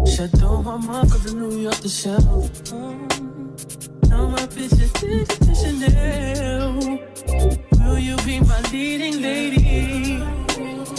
Shadow my mark of the New York the shelf. Now my bitches did the Chanel. Will you be my leading lady?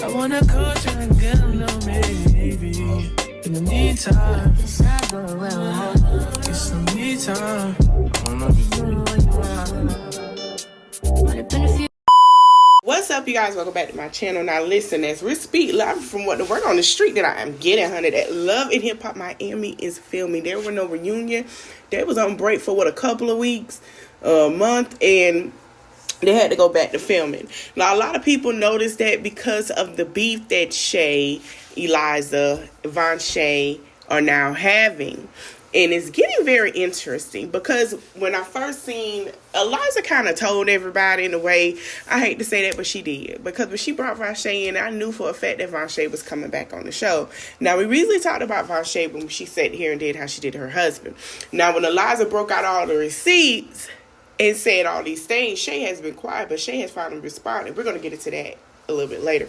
I wanna go try and get a little maybe. In the meantime, get some me time. What's up, you guys? Welcome back to my channel. Now listen, as we speak live from what the word on the street that I am getting, honey, that Love and Hip Hop Miami is filming. There was no reunion. They was on break for what, a couple of weeks, a month, and they had to go back to filming. Now a lot of people noticed that because of the beef that Shay, Eliza, Vonshae are now having. And it's getting very interesting because when I first seen, Eliza kind of told everybody in a way, I hate to say that, but she did. Because when she brought Vonshae in, I knew for a fact that Vonshae was coming back on the show. Now, we recently talked about Vonshae when she sat here and did how she did her husband. Now, when Eliza broke out all the receipts and said all these things, Shay has been quiet, but Shay has finally responded. We're going to get into that a little bit later.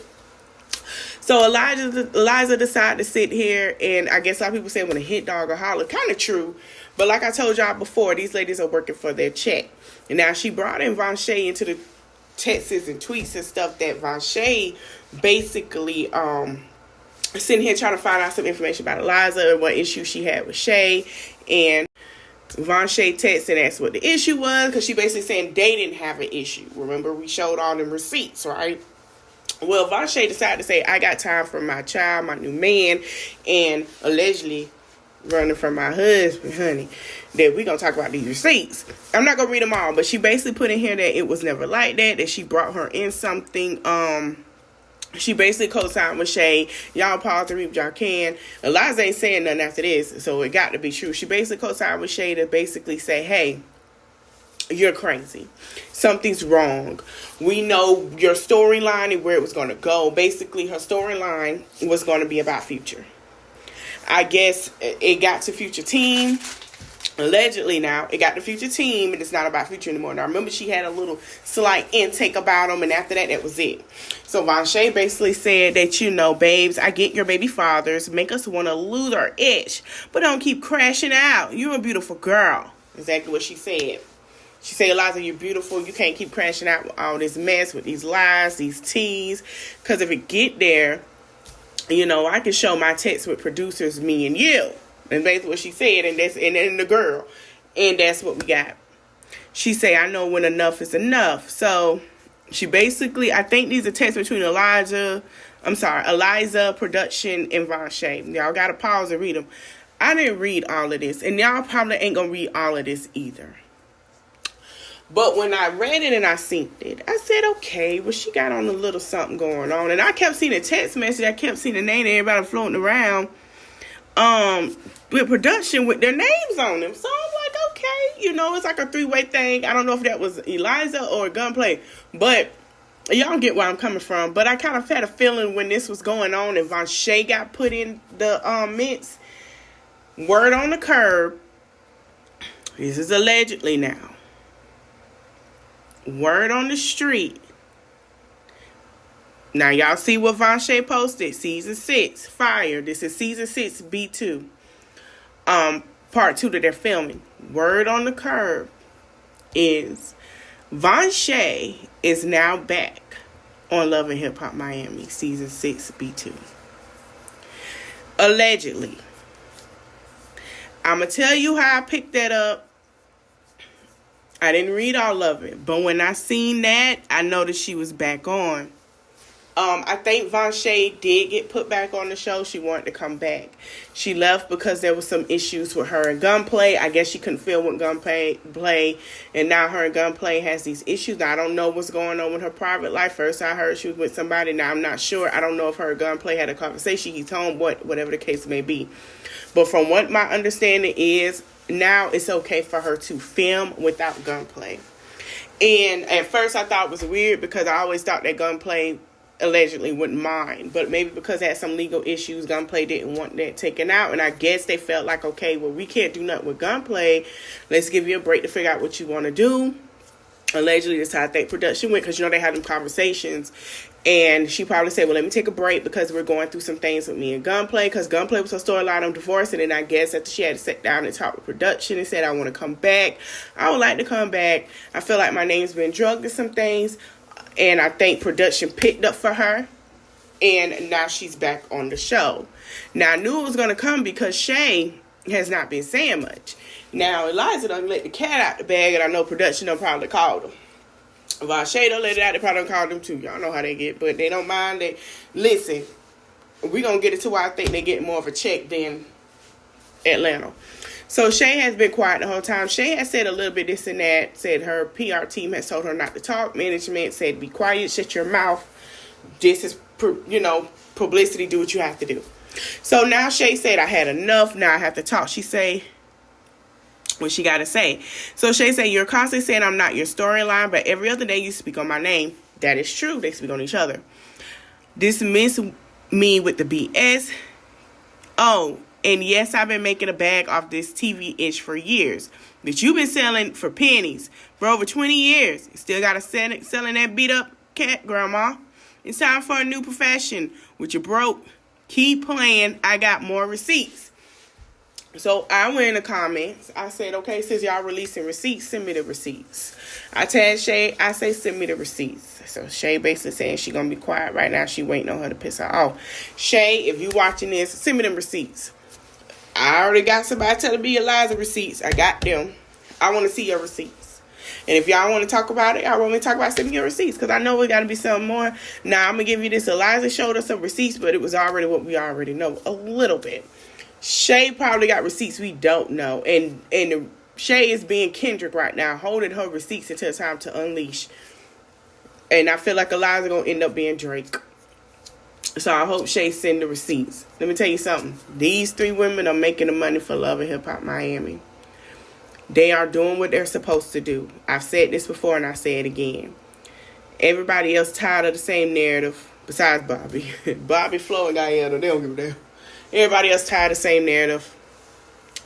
So Eliza decided to sit here, and I guess a lot of people say when a hit dog or holler, kind of true. But like I told y'all before, these ladies are working for their check. And now she brought in Vonshae into the texts and tweets and stuff that Vonshae basically sitting here trying to find out some information about Eliza and what issue she had with Shay. And Vonshae texted and asked what the issue was, because she basically saying they didn't have an issue. Remember, we showed all them receipts, right? Well, Vonshae decided to say, I got time for my child, my new man, and allegedly running from my husband, honey, that we're going to talk about these receipts. I'm not going to read them all, but she basically put in here that it was never like that she brought her in something. She basically co-signed with Shay. Y'all pause and read what y'all can. Eliza ain't saying nothing after this, so it got to be true. She basically co-signed with Shay to basically say, hey, you're crazy. Something's wrong. We know your storyline and where it was going to go. Basically, her storyline was going to be about Future. I guess it got to Future Team. Allegedly now, it got to Future Team, and it's not about Future anymore. Now, remember, she had a little slight intake about him, and after that, that was it. So, Vonshae basically said that, you know, babes, I get your baby fathers make us want to lose our itch, but don't keep crashing out. You're a beautiful girl. Exactly what she said. She said, Eliza, you're beautiful. You can't keep crashing out with all this mess, with these lies, these teas. Because if it get there, you know, I can show my text with producers, me and you. And basically what she said, and then the girl. And that's what we got. She say, I know when enough is enough. So she basically, I think these are texts between Eliza, production, and Vonshae. Y'all got to pause and read them. I didn't read all of this. And y'all probably ain't going to read all of this either. But when I read it and I seen it, I said, okay, well, she got on a little something going on. And I kept seeing a text message. I kept seeing the name of everybody floating around with production with their names on them. So I'm like, okay, you know, it's like a three-way thing. I don't know if that was Eliza or Gunplay, but y'all get where I'm coming from. But I kind of had a feeling when this was going on and Vonshae got put in the midst, word on the curb, this is allegedly now. Word on the street. Now, y'all see what Vonshae posted. Season 6, fire. This is Season 6, B2. Part 2 that they're filming. Word on the curb is Vonshae is now back on Love and Hip Hop Miami, Season 6, B2. Allegedly. I'm going to tell you how I picked that up. I didn't read all of it, but when I seen that, I noticed she was back on. I think Vonshae did get put back on the show. She wanted to come back. She left because there was some issues with her and Gunplay. I guess she couldn't film with Gunplay, and now her and Gunplay has these issues. Now, I don't know what's going on with her private life. First, I heard she was with somebody. Now, I'm not sure. I don't know if her and Gunplay had a conversation. He's home, whatever the case may be. But from what my understanding is, now it's okay for her to film without Gunplay. And at first I thought it was weird because I always thought that Gunplay allegedly wouldn't mind. But maybe because it had some legal issues, Gunplay didn't want that taken out. And I guess they felt like, okay, well, we can't do nothing with Gunplay. Let's give you a break to figure out what you want to do. Allegedly, that's how I think production went, because, you know, they had them conversations. And she probably said, well, let me take a break because we're going through some things with me and Gunplay, because Gunplay was her storyline on divorce. And then I guess after she had to sit down and talk with production and said, I want to come back. I would like to come back. I feel like my name's been drugged to some things. And I think production picked up for her. And now she's back on the show. Now, I knew it was going to come because Shay has not been saying much. Now, Eliza done let the cat out the bag, and I know production done probably called them. Vonshae don't let it out, they probably done called them too. Y'all know how they get, but they don't mind. They listen, we going to get it to where I think they get more of a check than Atlanta. So Shay has been quiet the whole time. Shay has said a little bit this and that, said her PR team has told her not to talk. Management said, be quiet, shut your mouth. This is, publicity, do what you have to do. So now Shay said, I had enough, now I have to talk. She say what she got to say. So Shay said, you're constantly saying I'm not your storyline, but every other day you speak on my name. That is true. They speak on each other. Dismiss me with the BS. Oh, and yes, I've been making a bag off this TV ish for years. But you've been selling for pennies for over 20 years. You still got to selling that beat up cat, grandma. It's time for a new profession. With your broke, keep playing. I got more receipts. So I went in the comments. I said, okay, since y'all releasing receipts, send me the receipts. I tagged Shay. I say, send me the receipts. So Shay basically saying she going to be quiet right now. She waiting on her to piss her off. Shay, if you watching this, send me them receipts. I already got somebody telling me Eliza receipts. I got them. I want to see your receipts. And if y'all want to talk about it, I want me to talk about sending your receipts, because I know we got to be something more. Now, I'm going to give you this. Eliza showed us some receipts, but it was already what we already know a little bit. Shay probably got receipts we don't know. And Shay is being Kendrick right now, holding her receipts until it's time to unleash. And I feel like Eliza going to end up being Drake. So I hope Shay send the receipts. Let me tell you something. These 3 women are making the money for Love and Hip Hop Miami. They are doing what they're supposed to do. I've said this before and I say it again. Everybody else tired of the same narrative besides Bobby. Bobby, Flo, and Diana, they don't give a damn. Everybody else tired of the same narrative.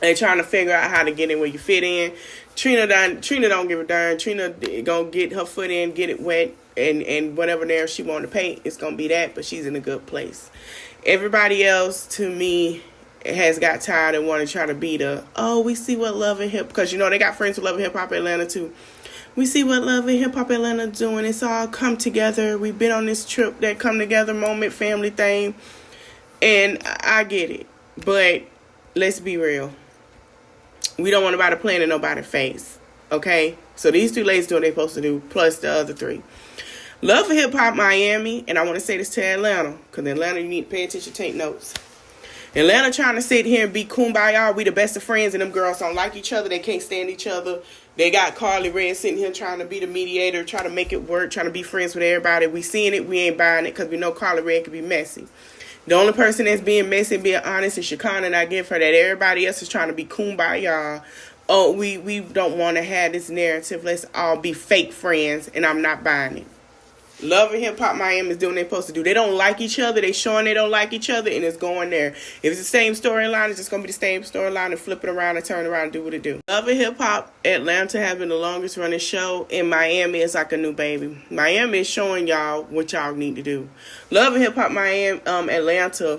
They trying to figure out how to get in where you fit in. Trina don't give a darn. Trina gonna get her foot in, get it wet, and whatever narrative she want to paint, it's gonna be that. But she's in a good place. Everybody else, to me, has got tired and want to try to be we see what Love and Hip, because they got friends with Love and Hip Hop Atlanta too. We see what Love and Hip Hop Atlanta doing. It's all come together. We've been on this trip, that come together moment, family thing. And I get it. But let's be real. We don't want nobody playing in nobody's face. Okay? So these 2 ladies do what they're supposed to do, plus the other 3. Love and Hip Hop Miami, and I want to say this to Atlanta, because Atlanta, you need to pay attention, take notes. Atlanta trying to sit here and be kumbaya. We the best of friends, and them girls don't like each other. They can't stand each other. They got Carly Red sitting here trying to be the mediator, trying to make it work, trying to be friends with everybody. We seeing it, we ain't buying it, because we know Carly Red can be messy. The only person that's being messy and being honest is Shakana, and I give her that. Everybody else is trying to be kumbaya. Oh, we don't want to have this narrative. Let's all be fake friends, and I'm not buying it. Love and Hip Hop Miami is doing what they're supposed to do. They don't like each other. They showing they don't like each other, and it's going there. If it's the same storyline, it's just going to be the same storyline and flip it around and turn around and do what it do. Love and Hip Hop Atlanta has been the longest running show, and Miami is like a new baby. Miami is showing y'all what y'all need to do. Love and Hip Hop Miami, Atlanta,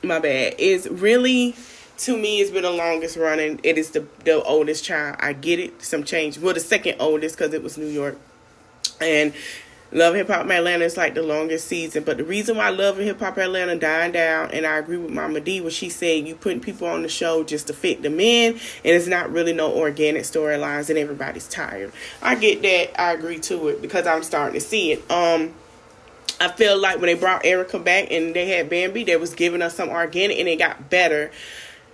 my bad, is really, to me, it's been the longest running. It is the oldest child. I get it. Some change. Well, the second oldest, because it was New York. And Love Hip Hop Atlanta is like the longest season. But the reason why Love and Hip Hop Atlanta dying down, and I agree with Mama D, when she said you putting people on the show just to fit them in, and it's not really no organic storylines, and everybody's tired. I get that. I agree to it, because I'm starting to see it. I feel like when they brought Erica back and they had Bambi, they was giving us some organic, and it got better.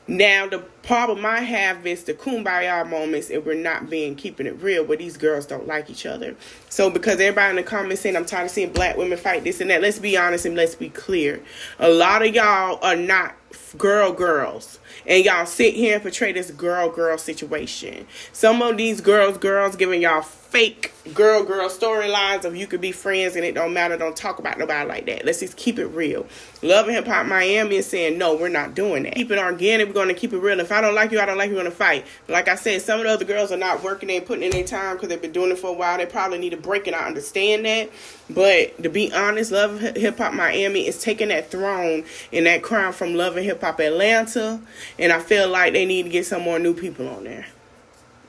Now, the problem I have is the kumbaya moments, and we're not keeping it real, where these girls don't like each other. So, because everybody in the comments saying, I'm tired of seeing black women fight this and that, let's be honest and let's be clear. A lot of y'all are not girls. And y'all sit here and portray this girl situation. Some of these girls giving y'all fake girl storylines of you could be friends and it don't matter. Don't talk about nobody like that. Let's just keep it real. Love and Hip Hop Miami is saying, no, we're not doing that. Keep it organic. We're going to keep it real. If I don't like you, I don't like you. We're going to fight. Like I said, some of the other girls are not working and putting in their time because they've been doing it for a while. They probably need a break, and I understand that. But to be honest, Love and Hip Hop Miami is taking that throne and that crown from Love and Hip Hop Atlanta, and I feel like they need to get some more new people on there.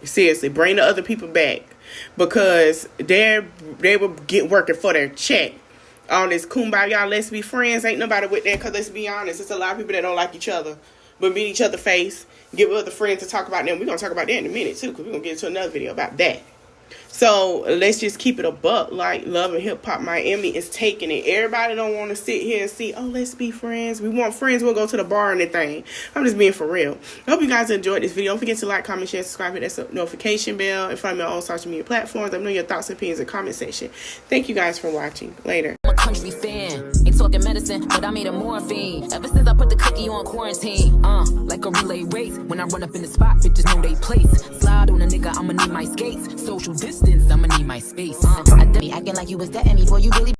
Seriously, bring the other people back, because they will get working for their check. All this kumbaya, let's be friends, ain't nobody with that, because let's be honest, it's a lot of people that don't like each other, but meet each other face, give other friends to talk about them. We're going to talk about that in a minute, too, because we're going to get into another video about that. So let's just keep it a buck. Like, Love and Hip Hop Miami is taking it. Everybody don't want to sit here and see, oh, let's be friends. We want friends. We'll go to the bar and everything. I'm just being for real. I hope you guys enjoyed this video. Don't forget to like, comment, share, subscribe, hit that notification bell, and follow me on all social media platforms. Let me know your thoughts and opinions in the comment section. Thank you guys for watching. Later. I'm a country fan. Ain't talking medicine, but I made a morphine. Ever since I put the cookie on quarantine, like a relay race. When I run up in the spot, bitches know they place. Slide on a nigga, I'ma need my skates. Social distance, I'ma need my space. I acting like you was that me, boy, you really